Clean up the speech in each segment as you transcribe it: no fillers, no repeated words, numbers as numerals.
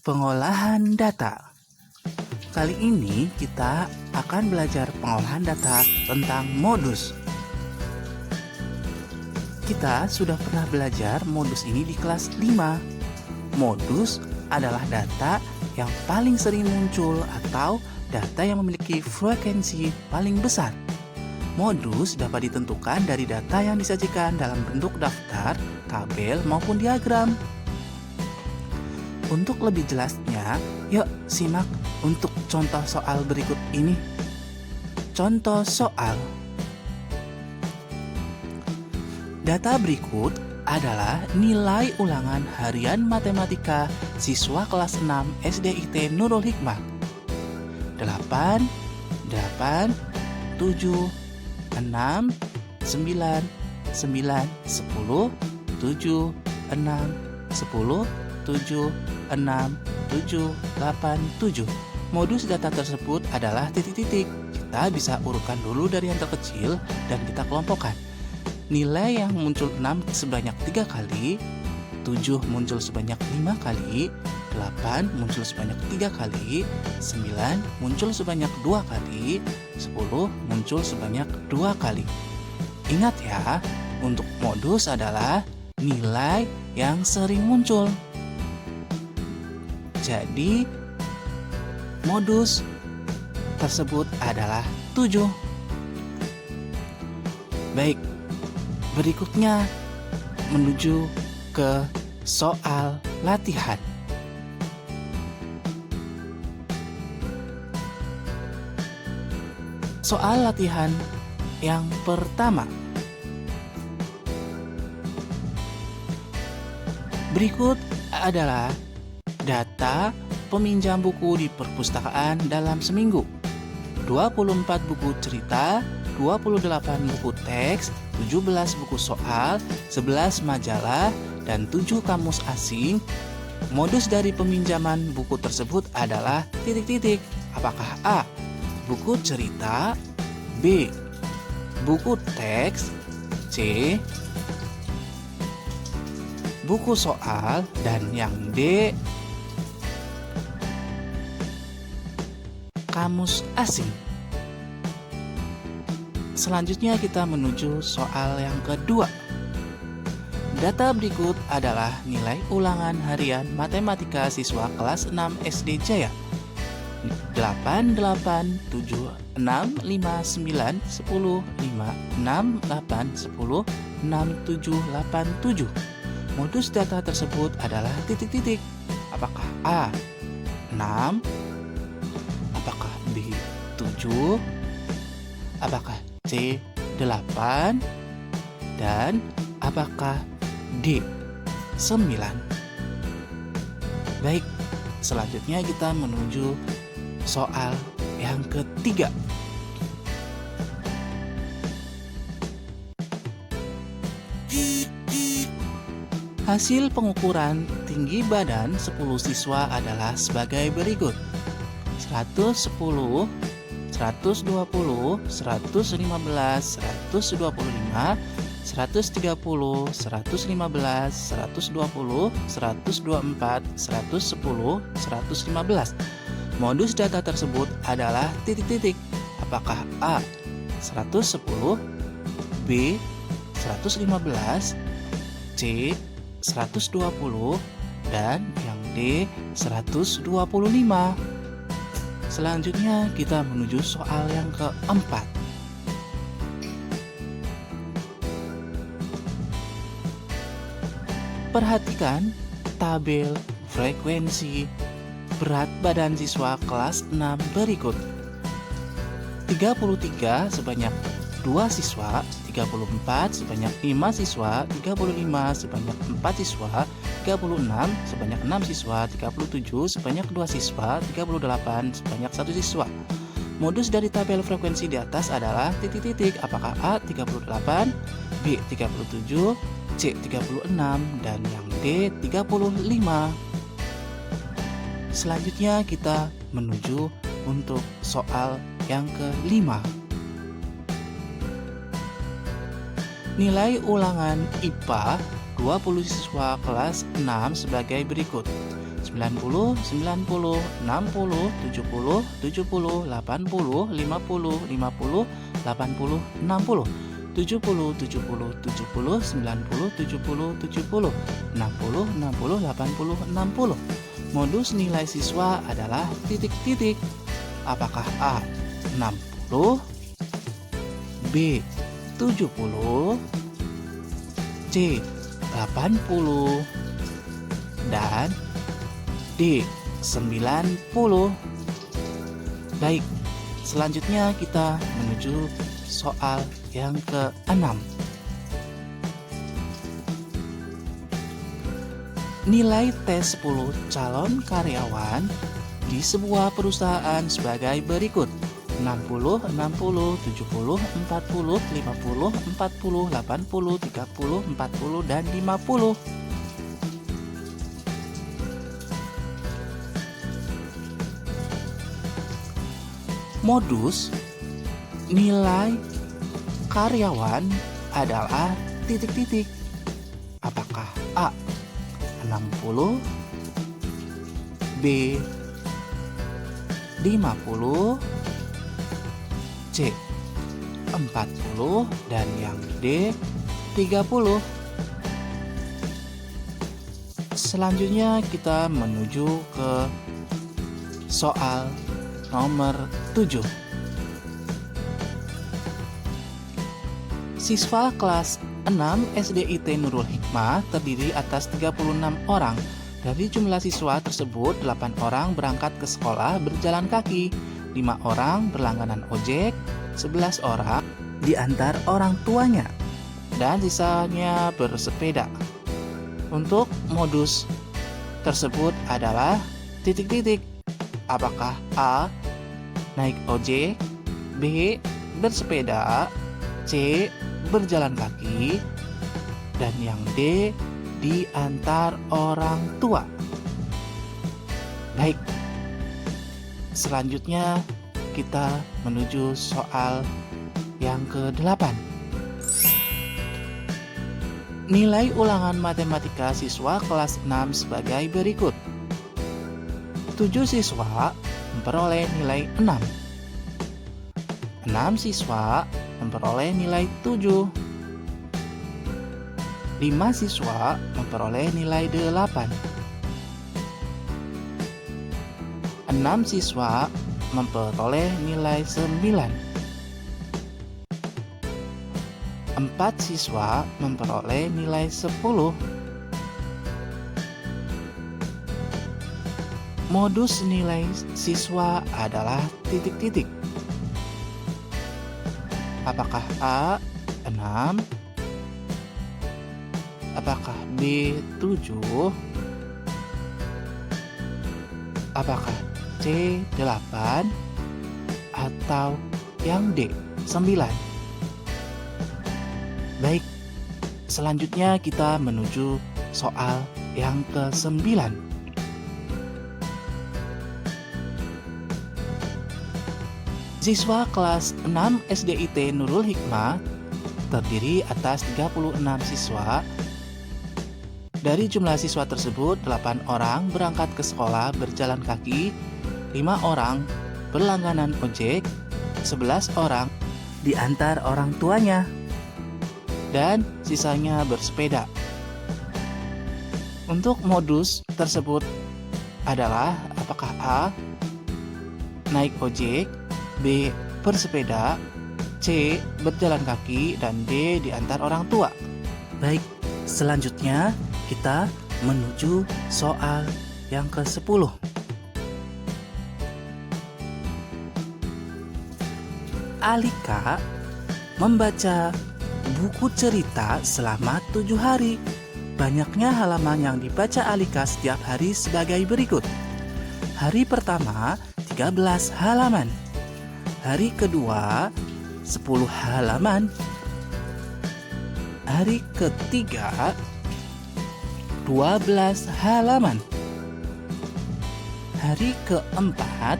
Pengolahan data. Kali ini kita akan belajar pengolahan data tentang modus. Kita sudah pernah belajar modus ini di kelas 5. Modus adalah data yang paling sering muncul atau data yang memiliki frekuensi paling besar. Modus dapat ditentukan dari data yang disajikan dalam bentuk daftar, tabel, maupun diagram. Untuk lebih jelasnya, yuk simak untuk contoh soal berikut ini. Contoh soal. Data berikut adalah nilai ulangan harian matematika siswa kelas 6 SDIT Nurul Hikmah. 8, 8, 7, 6, 9, 9, 10, 7, 6, 10, 7, 6, 7, 8, 7. Modus data tersebut adalah titik-titik. Kita bisa urutkan dulu dari yang terkecil dan kita kelompokkan. Nilai yang muncul 6 sebanyak 3 kali, 7 muncul sebanyak 5 kali, 8 muncul sebanyak 3 kali, 9 muncul sebanyak 2 kali, 10 muncul sebanyak 2 kali. Ingat ya, untuk modus adalah nilai yang sering muncul. Jadi, modus tersebut adalah 7. Baik, berikutnya menuju ke soal latihan. Soal latihan yang pertama. Berikut adalah data peminjam buku di perpustakaan dalam seminggu. 24 buku cerita, 28 buku teks, 17 buku soal, 11 majalah, dan 7 kamus asing. Modus dari peminjaman buku tersebut adalah titik-titik. Apakah A. buku cerita, B. buku teks, C. buku soal, dan yang D. kamus asing. Selanjutnya kita menuju soal yang kedua. Data berikut adalah nilai ulangan harian matematika siswa kelas 6 SD Jaya. 8, 8, 7, 6, 5, 9, 10, 5, 6, 8, 10, 6, 7, 8, 7. Modus data tersebut adalah titik-titik. Apakah A. 6? Apakah B. 7? Apakah C. 8? Dan apakah D. 9? Baik, selanjutnya kita menuju soal yang ketiga. Hasil pengukuran tinggi badan 10 siswa adalah sebagai berikut. 110, 120, 115, 125, 130, 115, 120, 124, 110, 115. Modus data tersebut adalah titik-titik. Apakah A. 110, B. 115, C. 120, dan yang D. 125. Selanjutnya kita menuju soal yang keempat. Perhatikan tabel frekuensi berat badan siswa kelas 6 berikut. 33 sebanyak 2 siswa, 34 sebanyak 5 siswa, 35 sebanyak 4 siswa, 36 sebanyak 6 siswa, 37 sebanyak 2 siswa, 38 sebanyak 1 siswa. Modus dari tabel frekuensi di atas adalah titik-titik. Apakah A. 38, B. 37, C. 36, dan yang D. 35. Selanjutnya kita menuju untuk soal yang kelima. Nilai ulangan IPA 20 siswa kelas 6 sebagai berikut. 90, 90, 60, 70, 70, 80, 50, 50, 80, 60, 70, 70, 70, 90, 70, 70, 60, 60, 80, 60. Modus nilai siswa adalah titik-titik. Apakah A. 60, B. 70, C. 80, dan D. 90. Baik, selanjutnya kita menuju soal yang ke-6. Nilai tes 10 calon karyawan di sebuah perusahaan sebagai berikut: 60, 60, 70, 40, 50, 40, 80, 30, 40, dan 50. Modus nilai karyawan adalah titik-titik. Apakah A. 60, B. 50, C. 40, dan yang D. 30. Selanjutnya kita menuju ke soal nomor 7. Siswa kelas 6 SDIT Nurul Hikmah terdiri atas 36 orang. Dari jumlah siswa tersebut, 8 orang berangkat ke sekolah berjalan kaki, 5 orang berlangganan ojek, 11 orang diantar orang tuanya, dan sisanya bersepeda. Untuk modus tersebut adalah titik-titik. Apakah A. naik ojek, B. bersepeda, C. berjalan kaki, dan yang D. diantar orang tua. Baik, selanjutnya kita menuju soal yang ke-8. Nilai ulangan matematika siswa kelas 6 sebagai berikut. 7 siswa memperoleh nilai 6. 6 siswa memperoleh nilai 7. 5 siswa memperoleh nilai 8. 6 siswa memperoleh nilai 9. 4 siswa memperoleh nilai 10. Modus nilai siswa adalah titik-titik. Apakah A. 6, apakah B. 7, apakah C. 8, atau yang D. 9? Baik, selanjutnya kita menuju soal yang ke-9. Siswa kelas 6 SDIT Nurul Hikmah terdiri atas 36 siswa. Dari jumlah siswa tersebut, 8 orang berangkat ke sekolah berjalan kaki, 5 orang berlangganan ojek, 11 orang diantar orang tuanya, dan sisanya bersepeda. Untuk modus tersebut adalah apakah A. naik ojek, B. bersepeda, C. berjalan kaki, dan D. diantar orang tua. Baik, selanjutnya kita menuju soal yang ke-10. Alika membaca buku cerita selama 7 hari. Banyaknya halaman yang dibaca Alika setiap hari sebagai berikut. Hari pertama 13 halaman. Hari kedua 10 halaman. Hari ketiga 12 halaman. Hari keempat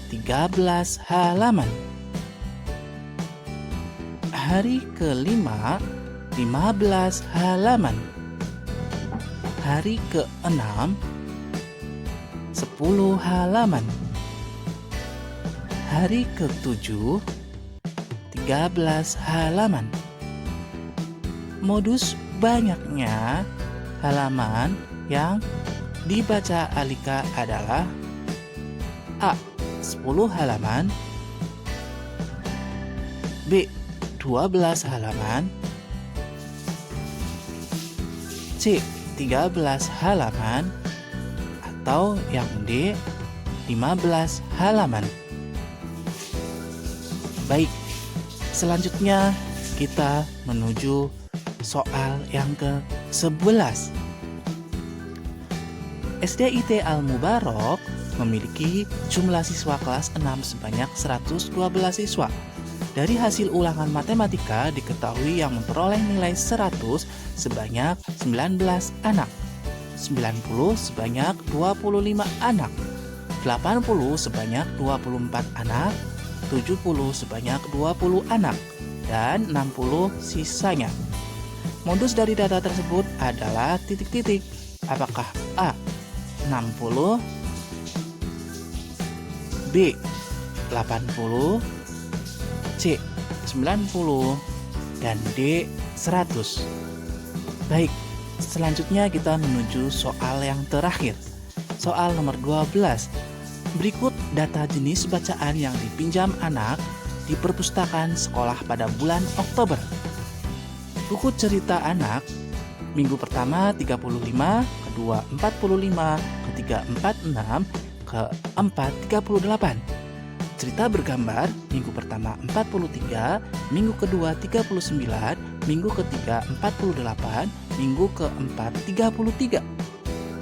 13 halaman. Hari kelima 15 halaman. Hari keenam 10 halaman. Hari ke-7, 13 halaman. Modus banyaknya halaman yang dibaca Alika adalah A. 10 halaman, B. 12 halaman, C. 13 halaman, atau yang D. 15 halaman. Baik, selanjutnya kita menuju soal yang ke-11. SDIT Al-Mubarok memiliki jumlah siswa kelas 6 sebanyak 112 siswa. Dari hasil ulangan matematika diketahui yang memperoleh nilai 100 sebanyak 19 anak, 90 sebanyak 25 anak, 80 sebanyak 24 anak, 70 sebanyak 20 anak, dan 60 sisanya. Modus dari data tersebut adalah titik-titik. Apakah A. 60, B. 80, C. 90, dan D. 100. Baik, selanjutnya kita menuju soal yang terakhir. Soal nomor 12. Berikut data jenis bacaan yang dipinjam anak di perpustakaan sekolah pada bulan Oktober. Buku cerita anak, minggu pertama 35, kedua 45, ketiga 46, keempat 38. Cerita bergambar, minggu pertama 43, minggu kedua 39, minggu ketiga 48, minggu keempat 33.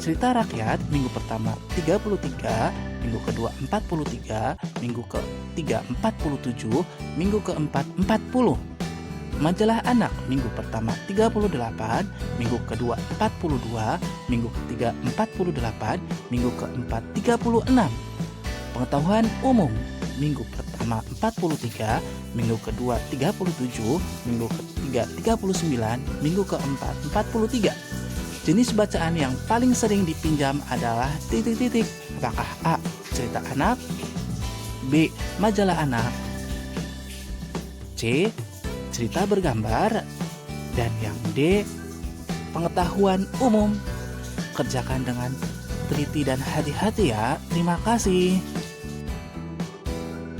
Cerita rakyat, minggu pertama 33, minggu kedua 43, minggu ketiga 47, minggu keempat 40. Majalah anak, minggu pertama 38, minggu kedua 42, minggu ketiga 48, minggu keempat 36. Pengetahuan umum, minggu pertama 43, minggu kedua 37, minggu ketiga 39, minggu keempat 43. Jenis bacaan yang paling sering dipinjam adalah titik-titik. Apakah A. cerita anak, B. majalah anak, C. cerita bergambar, dan yang D. pengetahuan umum. Kerjakan dengan teliti dan hati-hati ya. Terima kasih.